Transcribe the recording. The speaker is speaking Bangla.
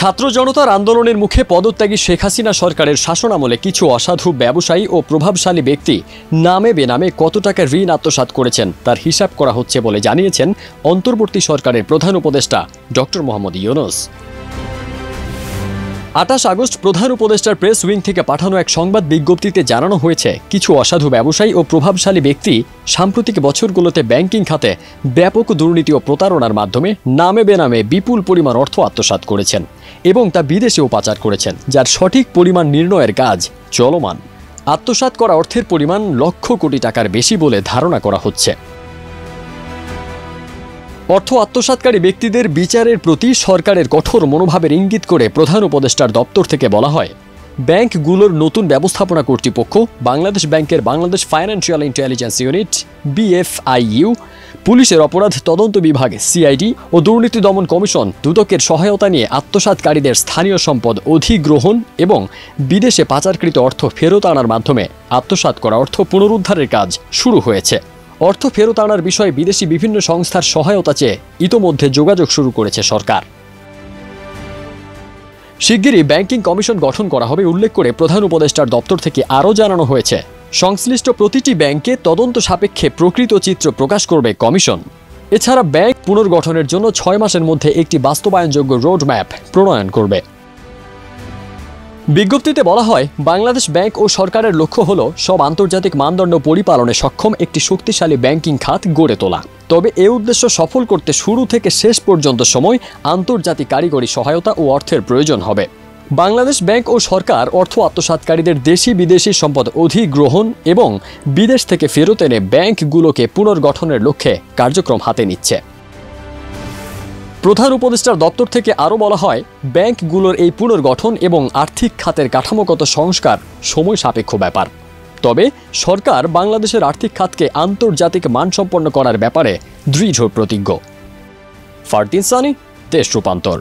ছাত্র জনতার আন্দোলনের মুখে পদত্যাগী শেখ হাসিনা সরকারের শাসনামলে কিছু অসাধু ব্যবসায়ী ও প্রভাবশালী ব্যক্তি নামে বেনামে কত টাকা ঋণ আত্মসাৎ করেছেন তার হিসাব করা হচ্ছে বলে জানিয়েছেন অন্তর্বর্তী সরকারের প্রধান উপদেষ্টা ডক্টর মোহাম্মদ ইউনূস। ২৮ আগস্ট প্রধান উপদেষ্টার প্রেস উইং থেকে পাঠানো এক সংবাদ বিজ্ঞপ্তিতে জানানো হয়েছে, কিছু অসাধু ব্যবসায়ী ও প্রভাবশালী ব্যক্তি সাম্প্রতিক বছরগুলোতে ব্যাংকিং খাতে ব্যাপক দুর্নীতি ও প্রতারণার মাধ্যমে নামে বেনামে বিপুল পরিমাণ অর্থ আত্মসাৎ করেছেন এবং তা বিদেশেও পাচার করেছেন, যার সঠিক পরিমাণ নির্ণয়ের কাজ চলমান। আত্মসাৎ করা অর্থের পরিমাণ লক্ষ কোটি টাকার বেশি বলে ধারণা করা হচ্ছে। অর্থ আত্মসাৎকারী ব্যক্তিদের বিচারের প্রতি সরকারের কঠোর মনোভাবের ইঙ্গিত করে প্রধান উপদেষ্টার দপ্তর থেকে বলা হয়, ব্যাংকগুলোর নতুন ব্যবস্থাপনা কর্তৃপক্ষ বাংলাদেশ ব্যাংকের Bangladesh financial intelligence unit BFIU, পুলিশের অপরাধ তদন্ত বিভাগ CID ও দুর্নীতি দমন কমিশন দুদকের সহায়তা নিয়ে আত্মসাৎকারীদের স্থানীয় সম্পদ অধিগ্রহণ এবং বিদেশে পাচারকৃত অর্থ ফেরত আনার মাধ্যমে আত্মসাৎ করা অর্থ পুনরুদ্ধারের কাজ শুরু হয়েছে। অর্থ ফেরত আনার বিষয়ে বিদেশি বিভিন্ন সংস্থার সহায়তা চেয়ে ইতোমধ্যে যোগাযোগ শুরু করেছে সরকার। শিগগিরই ব্যাংকিং কমিশন গঠন করা হবে উল্লেখ করে প্রধান উপদেষ্টার দপ্তর থেকে আরও জানানো হয়েছে, সংশ্লিষ্ট প্রতিটি ব্যাংকে তদন্ত সাপেক্ষে প্রকৃত চিত্র প্রকাশ করবে কমিশন। এছাড়া ব্যাংক পুনর্গঠনের জন্য 6 মাসের মধ্যে একটি বাস্তবায়নযোগ্য রোডম্যাপ প্রণয়ন করবে। বিজ্ঞপ্তিতে বলা হয়, বাংলাদেশ ব্যাংক ও সরকারের লক্ষ্য হল সব আন্তর্জাতিক মানদণ্ড পরিপালনে সক্ষম একটি শক্তিশালী ব্যাংকিং খাত গড়ে তোলা। তবে এ উদ্দেশ্য সফল করতে শুরু থেকে শেষ পর্যন্ত সময় আন্তর্জাতিক কারিগরি সহায়তা ও অর্থের প্রয়োজন হবে। বাংলাদেশ ব্যাংক ও সরকার অর্থ আত্মসাৎকারীদের দেশি বিদেশি সম্পদ অধিগ্রহণ এবং বিদেশ থেকে ফেরত এনে ব্যাংকগুলোকে পুনর্গঠনের লক্ষ্যে কার্যক্রম হাতে নিচ্ছে। প্রধান উপদেষ্টার দপ্তর থেকে আরও বলা হয়, ব্যাংকগুলোর এই পুনর্গঠন এবং আর্থিক খাতের কাঠামোগত সংস্কার সময় সাপেক্ষ ব্যাপার। তবে সরকার বাংলাদেশের আর্থিক খাতকে আন্তর্জাতিক মানসম্পন্ন করার ব্যাপারে দৃঢ় প্রতিজ্ঞ। ফারদিন সানি, দেশ রূপান্তর।